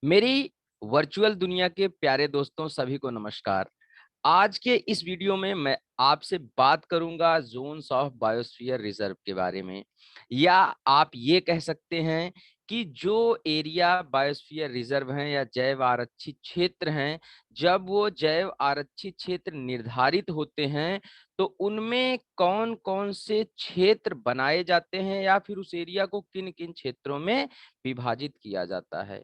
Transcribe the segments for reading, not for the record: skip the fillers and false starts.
मेरी वर्चुअल दुनिया के प्यारे दोस्तों सभी को नमस्कार। आज के इस वीडियो में मैं आपसे बात करूंगा जोन्स ऑफ बायोस्फीयर रिजर्व के बारे में, या आप ये कह सकते हैं कि जो एरिया बायोस्फीयर रिजर्व हैं या जैव आरक्षित क्षेत्र हैं, जब वो जैव आरक्षित क्षेत्र निर्धारित होते हैं तो उनमें कौन कौन से क्षेत्र बनाए जाते हैं या फिर उस एरिया को किन किन क्षेत्रों में विभाजित किया जाता है।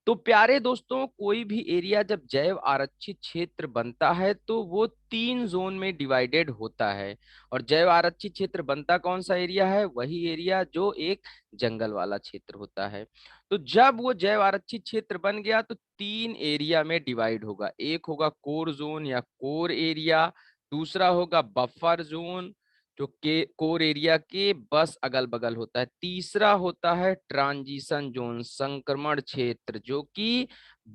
तो प्यारे दोस्तों, कोई भी एरिया जब जैव आरक्षित क्षेत्र बनता है तो वो 3 जोन में डिवाइडेड होता है। और जैव आरक्षित क्षेत्र बनता कौन सा एरिया है? वही एरिया जो एक जंगल वाला क्षेत्र होता है। तो जब वो जैव आरक्षित क्षेत्र बन गया तो 3 एरिया में डिवाइड होगा। एक होगा कोर जोन या कोर एरिया, दूसरा होगा बफर जोन जो के कोर एरिया के बस अगल बगल होता है, तीसरा होता है ट्रांजिशन जोन संक्रमण क्षेत्र जो कि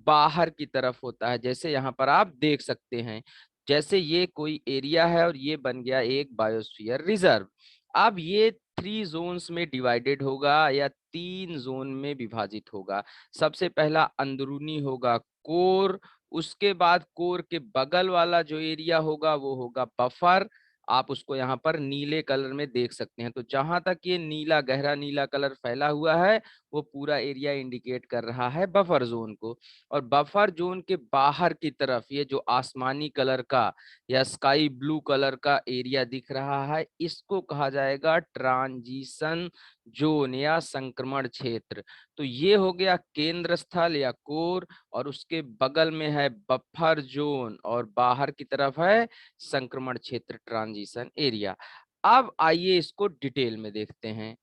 बाहर की तरफ होता है। जैसे यहाँ पर आप देख सकते हैं, जैसे ये कोई एरिया है और ये बन गया एक बायोस्फीयर रिजर्व। अब ये 3 जोन्स में डिवाइडेड होगा या 3 जोन में विभाजित होगा। सबसे पहला अंदरूनी होगा कोर, उसके बाद कोर के बगल वाला जो एरिया होगा वो होगा बफर। आप उसको यहाँ पर नीले कलर में देख सकते हैं। तो जहां तक ये नीला गहरा नीला कलर फैला हुआ है वो पूरा एरिया इंडिकेट कर रहा है बफर जोन को। और बफर जोन के बाहर की तरफ ये जो आसमानी कलर का या स्काई ब्लू कलर का एरिया दिख रहा है, इसको कहा जाएगा ट्रांजिशन जोन या संक्रमण क्षेत्र। तो ये हो गया केंद्र स्थल या कोर, और उसके बगल में है बफर जोन और बाहर की तरफ है संक्रमण क्षेत्र ट्रांजिशन एरिया। अब आइए इसको डिटेल में देखते हैं।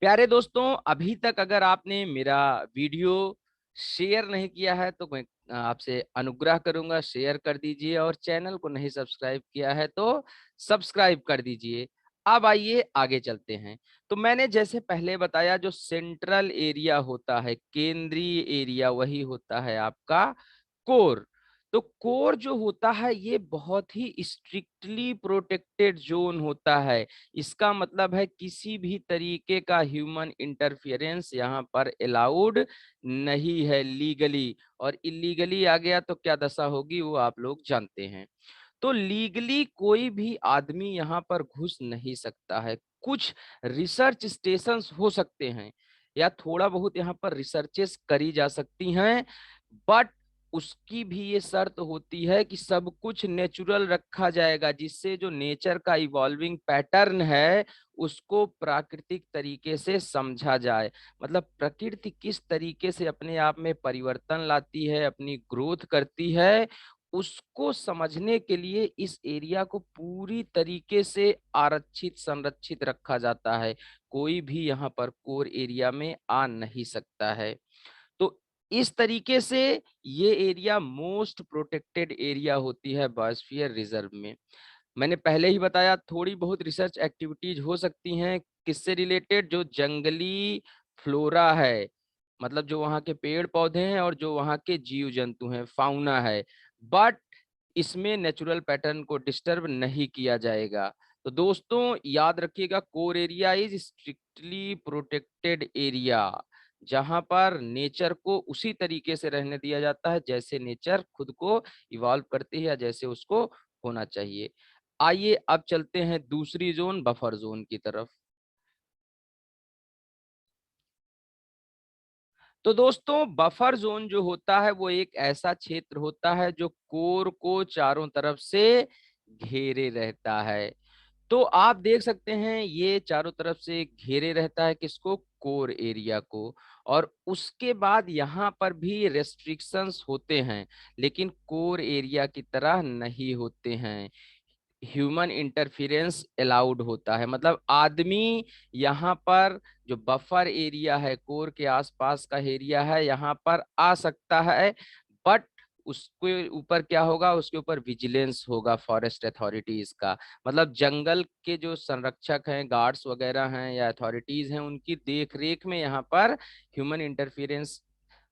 प्यारे दोस्तों, अभी तक अगर आपने मेरा वीडियो शेयर नहीं किया है तो मैं आपसे अनुग्रह करूंगा, शेयर कर दीजिए, और चैनल को नहीं सब्सक्राइब किया है तो सब्सक्राइब कर दीजिए। अब आइए आगे चलते हैं। तो मैंने जैसे पहले बताया, जो सेंट्रल एरिया होता है, केंद्रीय एरिया, वही होता है आपका कोर। तो कोर जो होता है ये बहुत ही स्ट्रिक्टली प्रोटेक्टेड जोन होता है। इसका मतलब है किसी भी तरीके का ह्यूमन इंटरफियरेंस यहाँ पर अलाउड नहीं है लीगली। और इलीगली आ गया तो क्या दशा होगी वो आप लोग जानते हैं। तो लीगली कोई भी आदमी यहाँ पर घुस नहीं सकता है। कुछ रिसर्च स्टेशंस हो सकते हैं या थोड़ा बहुत यहाँ पर रिसर्चेस करी जा सकती हैं, बट उसकी भी ये शर्त होती है कि सब कुछ नेचुरल रखा जाएगा, जिससे जो नेचर का इवॉल्विंग पैटर्न है उसको प्राकृतिक तरीके से समझा जाए। मतलब प्रकृति किस तरीके से अपने आप में परिवर्तन लाती है, अपनी ग्रोथ करती है, उसको समझने के लिए इस एरिया को पूरी तरीके से आरक्षित संरक्षित रखा जाता है। कोई भी यहाँ पर कोर एरिया में आ नहीं सकता है। तो इस तरीके से ये एरिया मोस्ट प्रोटेक्टेड एरिया होती है बायोस्फीयर रिजर्व में। मैंने पहले ही बताया, थोड़ी बहुत रिसर्च एक्टिविटीज हो सकती हैं किससे रिलेटेड, जो जंगली फ्लोरा है, मतलब जो वहाँ के पेड़ पौधे हैं और जो वहाँ के जीव जंतु हैं, फाउना है, बट इसमें नेचुरल पैटर्न को डिस्टर्ब नहीं किया जाएगा। तो दोस्तों याद रखिएगा, core area is strictly protected area, जहां पर नेचर को उसी तरीके से रहने दिया जाता है जैसे नेचर खुद को इवॉल्व करती है या जैसे उसको होना चाहिए। आइए अब चलते हैं दूसरी जोन, बफर जोन की तरफ। तो दोस्तों बफर जोन जो होता है वो एक ऐसा क्षेत्र होता है जो कोर को चारों तरफ से घेरे रहता है। तो आप देख सकते हैं ये चारों तरफ से घेरे रहता है किसको? कोर एरिया को। और उसके बाद यहाँ पर भी रेस्ट्रिक्शंस होते हैं, लेकिन कोर एरिया की तरह नहीं होते हैं। ह्यूमन इंटरफेरेंस अलाउड होता है, मतलब आदमी यहाँ पर, जो बफर एरिया है कोर के आसपास का एरिया है, यहाँ पर आ सकता है, बट उसके ऊपर क्या होगा? उसके ऊपर विजिलेंस होगा फॉरेस्ट अथॉरिटीज का। मतलब जंगल के जो संरक्षक हैं, गार्ड्स वगैरह हैं या अथॉरिटीज हैं, उनकी देख रेख में यहाँ पर ह्यूमन इंटरफेरेंस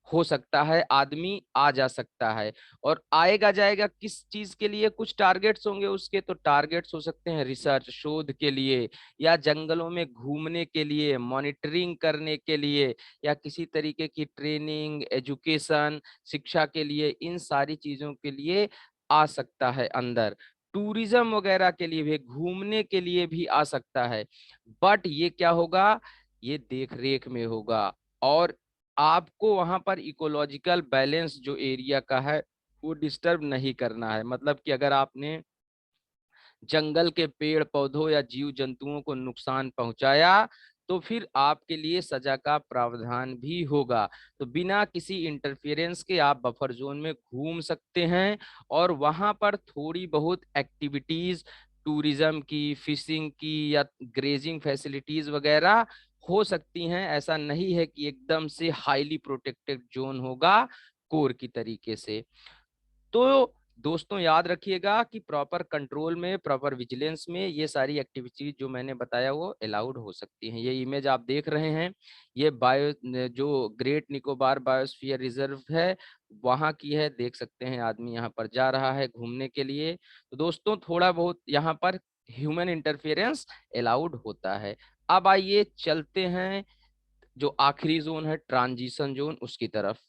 हो सकता है, आदमी आ जा सकता है। और आएगा जाएगा किस चीज के लिए, कुछ टारगेट्स होंगे उसके, तो टारगेट्स हो सकते हैं रिसर्च, शोध के लिए, या जंगलों में घूमने के लिए, मॉनिटरिंग करने के लिए, या किसी तरीके की ट्रेनिंग, एजुकेशन, शिक्षा के लिए, इन सारी चीजों के लिए आ सकता है अंदर। टूरिज्म वगैरह के लिए भी, घूमने के लिए भी आ सकता है। बट ये क्या होगा, ये देख रेख में होगा। और आपको वहां पर इकोलॉजिकल बैलेंस जो एरिया का है वो डिस्टर्ब नहीं करना है। मतलब कि अगर आपने जंगल के पेड़ पौधों या जीव जंतुओं को नुकसान पहुंचाया तो फिर आपके लिए सजा का प्रावधान भी होगा। तो बिना किसी इंटरफेरेंस के आप बफर जोन में घूम सकते हैं, और वहां पर थोड़ी बहुत एक्टिविटीज, टूरिज्म की, फिशिंग की, या ग्रेजिंग फैसिलिटीज वगैरह हो सकती हैं। ऐसा नहीं है कि एकदम से हाईली प्रोटेक्टेड जोन होगा कोर की तरीके से। तो दोस्तों याद रखिएगा कि प्रॉपर कंट्रोल में, प्रॉपर विजिलेंस में ये सारी एक्टिविटीज जो मैंने बताया वो अलाउड हो सकती हैं। ये इमेज आप देख रहे हैं, ये बायो जो ग्रेट निकोबार बायोस्फीयर रिजर्व है वहां की है। देख सकते हैं आदमी यहाँ पर जा रहा है घूमने के लिए। तो दोस्तों थोड़ा बहुत यहाँ पर ह्यूमन इंटरफेरेंस अलाउड होता है। अब आइए चलते हैं जो आखिरी जोन है, ट्रांजिशन जोन, उसकी तरफ।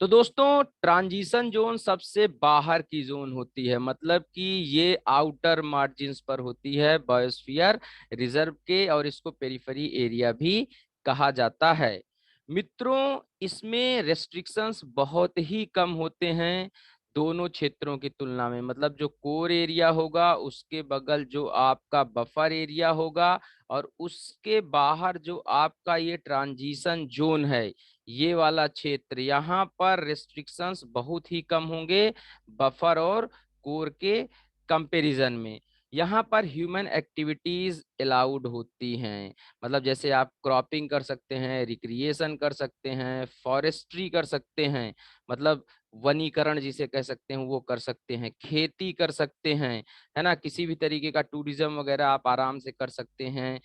तो दोस्तों ट्रांजिशन जोन सबसे बाहर की जोन होती है, मतलब कि ये आउटर मार्जिन्स पर होती है बायोस्फीयर रिजर्व के, और इसको पेरिफेरी एरिया भी कहा जाता है। मित्रों इसमें रेस्ट्रिक्शंस बहुत ही कम होते हैं दोनों क्षेत्रों की तुलना में। मतलब जो कोर एरिया होगा उसके बगल जो आपका बफर एरिया होगा, और उसके बाहर जो आपका ये ट्रांजिशन जोन है, ये वाला क्षेत्र, यहाँ पर रिस्ट्रिक्शंस बहुत ही कम होंगे बफर और कोर के कंपैरिजन में। यहाँ पर ह्यूमन एक्टिविटीज अलाउड होती हैं। मतलब जैसे आप क्रॉपिंग कर सकते हैं, रिक्रिएशन कर सकते हैं, फॉरेस्ट्री कर सकते हैं, मतलब वनीकरण जिसे कह सकते हैं वो कर सकते हैं, खेती कर सकते हैं, है ना, किसी भी तरीके का टूरिज्म वगैरह आप आराम से कर सकते हैं।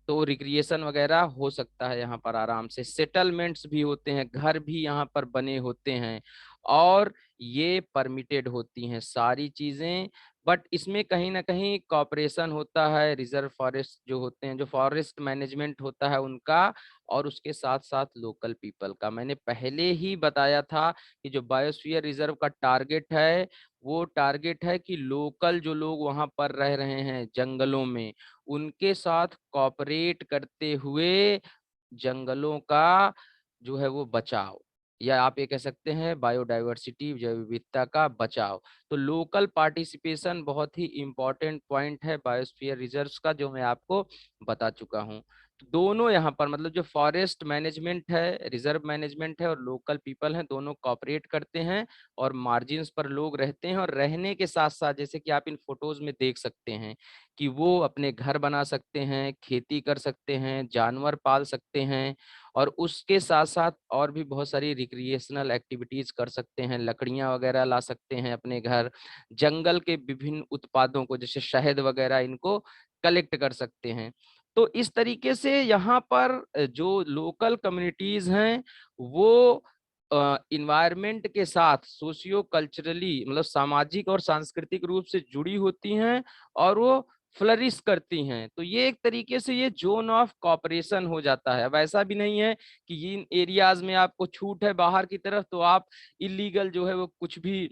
तो रिक्रिएशन वगैरह हो सकता है यहाँ पर आराम से। सेटलमेंट्स भी होते हैं, घर भी यहाँ पर बने होते हैं, और ये परमिटेड होती हैं सारी चीजें। बट इसमें कहीं ना कहीं कॉपरेशन होता है रिजर्व फॉरेस्ट जो होते हैं, जो फॉरेस्ट मैनेजमेंट होता है उनका, और उसके साथ साथ लोकल पीपल का। मैंने पहले ही बताया था कि जो बायोस्फीयर रिजर्व का टारगेट है वो टारगेट है कि लोकल जो लोग वहां पर रह रहे हैं जंगलों में, उनके साथ कॉपरेट करते हुए जंगलों का जो है वो बचाव, या आप ये कह सकते हैं बायोडायवर्सिटी, जैव विविधता का बचाव। तो लोकल पार्टिसिपेशन बहुत ही इंपॉर्टेंट पॉइंट है बायोस्फीयर रिजर्व्स का, जो मैं आपको बता चुका हूँ। तो दोनों यहाँ पर मतलब जो फॉरेस्ट मैनेजमेंट है, रिजर्व मैनेजमेंट है, और लोकल पीपल हैं, दोनों कॉपरेट करते हैं, और मार्जिन्स पर लोग रहते हैं। और रहने के साथ साथ जैसे कि आप इन फोटोज में देख सकते हैं कि वो अपने घर बना सकते हैं, खेती कर सकते हैं, जानवर पाल सकते हैं, और उसके साथ साथ और भी बहुत सारी रिक्रिएशनल एक्टिविटीज कर सकते हैं। लकड़ियां वगैरह ला सकते हैं अपने घर, जंगल के विभिन्न उत्पादों को जैसे शहद वगैरह इनको कलेक्ट कर सकते हैं। तो इस तरीके से यहाँ पर जो लोकल कम्युनिटीज हैं वो इन्वायरमेंट के साथ सोशियो कल्चरली, मतलब सामाजिक और सांस्कृतिक रूप से जुड़ी होती हैं, और वो फ्लरिश करती हैं। तो ये एक तरीके से ये जोन ऑफ कॉपरेशन हो जाता है। अब ऐसा भी नहीं है कि इन एरियाज में आपको छूट है बाहर की तरफ तो आप इलीगल जो है वो कुछ भी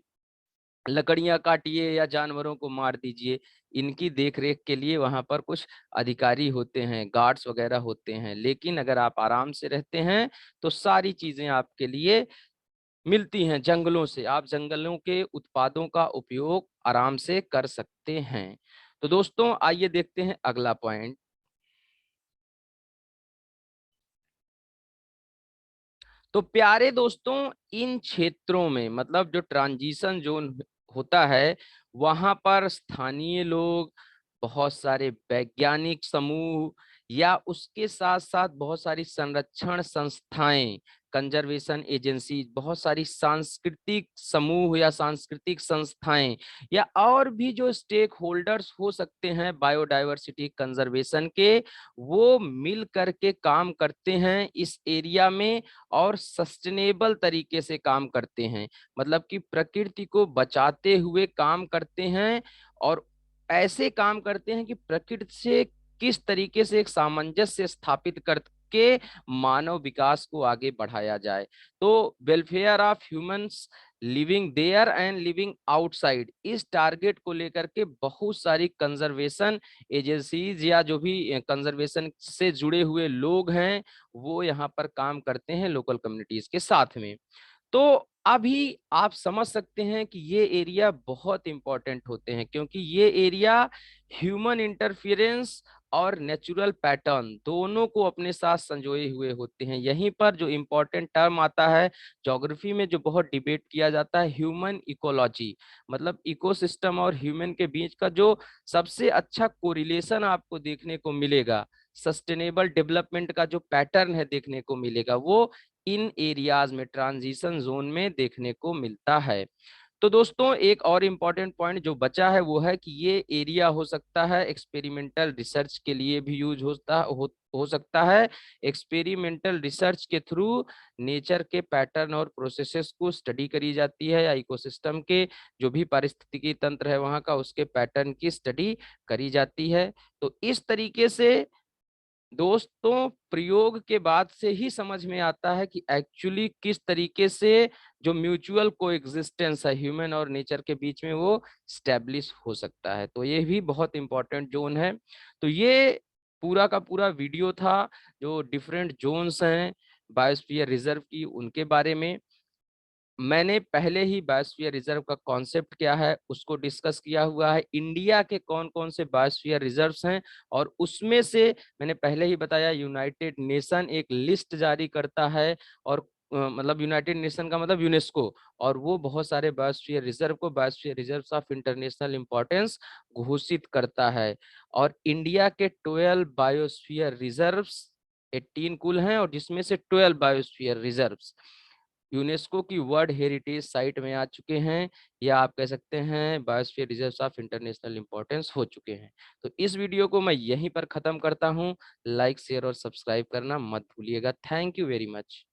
लकड़ियां काटिए या जानवरों को मार दीजिए। इनकी देखरेख के लिए वहां पर कुछ अधिकारी होते हैं, गार्ड्स वगैरह होते हैं। लेकिन अगर आप आराम से रहते हैं तो सारी चीजें आपके लिए मिलती हैं जंगलों से, आप जंगलों के उत्पादों का उपयोग आराम से कर सकते हैं। तो दोस्तों आइए देखते हैं अगला पॉइंट। तो प्यारे दोस्तों इन क्षेत्रों में, मतलब जो ट्रांजिशन जोन होता है वहां पर स्थानीय लोग, बहुत सारे वैज्ञानिक समूह, या उसके साथ साथ बहुत सारी संरक्षण संस्थाएं कंजर्वेशन एजेंसी, बहुत सारी सांस्कृतिक समूह या सांस्कृतिक संस्थाएं या और भी जो स्टेक होल्डर्स हो सकते हैं बायोडायवर्सिटी कंजर्वेशन के, वो मिल करके काम करते हैं इस एरिया में और सस्टेनेबल तरीके से काम करते हैं। मतलब कि प्रकृति को बचाते हुए काम करते हैं और ऐसे काम करते हैं कि प्रकृति से किस तरीके से एक सामंजस्य स्थापित करके मानव विकास को आगे बढ़ाया जाए। तो welfare of humans living there and living outside, इस टारगेट को लेकर के बहुत सारी कंजर्वेशन एजेंसीज या जो भी कंजर्वेशन से जुड़े हुए लोग हैं वो यहाँ पर काम करते हैं लोकल कम्युनिटीज के साथ में। तो अभी आप समझ सकते हैं कि ये एरिया बहुत इंपॉर्टेंट होते हैं क्योंकि ये एरिया ह्यूमन इंटरफियरेंस और नेचुरल पैटर्न दोनों को अपने साथ संजोए हुए होते हैं। यहीं पर जो इंपॉर्टेंट टर्म आता है ज्योग्राफी में, जो बहुत डिबेट किया जाता है, ह्यूमन इकोलॉजी, मतलब इकोसिस्टम और ह्यूमन के बीच का जो सबसे अच्छा कोरिलेशन आपको देखने को मिलेगा, सस्टेनेबल डेवलपमेंट का जो पैटर्न है देखने को मिलेगा, वो इन एरियाज में ट्रांजिशन जोन में देखने को मिलता है। तो दोस्तों एक और इम्पॉर्टेंट पॉइंट जो बचा है वो है कि ये एरिया हो सकता है एक्सपेरिमेंटल रिसर्च के लिए भी यूज हो सकता है। एक्सपेरिमेंटल रिसर्च के थ्रू नेचर के पैटर्न और प्रोसेसेस को स्टडी करी जाती है या इकोसिस्टम के जो भी पारिस्थितिकी तंत्र है वहाँ का उसके पैटर्न की स्टडी करी जाती है। तो इस तरीके से दोस्तों प्रयोग के बाद से ही समझ में आता है कि एक्चुअली किस तरीके से जो म्यूचुअल कोएग्जिस्टेंस है ह्यूमन और नेचर के बीच में वो स्टैब्लिश हो सकता है। तो ये भी बहुत इंपॉर्टेंट जोन है। तो ये पूरा का पूरा वीडियो था जो डिफरेंट जोन्स हैं बायोस्फीयर रिजर्व की उनके बारे में। मैंने पहले ही बायोस्फीयर रिजर्व का कॉन्सेप्ट क्या है उसको डिस्कस किया हुआ है, इंडिया के कौन कौन से बायोस्फीयर रिजर्व्स हैं, और उसमें से मैंने पहले ही बताया यूनाइटेड नेशन एक लिस्ट जारी करता है और मतलब यूनाइटेड नेशन का मतलब यूनेस्को, और वो बहुत सारे बायोस्फीयर रिजर्व को biosphere reserves of international importance घोषित करता है। और इंडिया के 12 बायोस्फीयर रिजर्व्स 18 कुल हैं और जिसमें से 12 बायोस्फीयर रिजर्व्स यूनेस्को की वर्ल्ड हेरिटेज साइट में आ चुके हैं या आप कह सकते हैं biosphere reserves of international importance हो चुके हैं। तो इस वीडियो को मैं यहीं पर खत्म करता हूं। लाइक शेयर और सब्सक्राइब करना मत भूलिएगा। Thank you very much.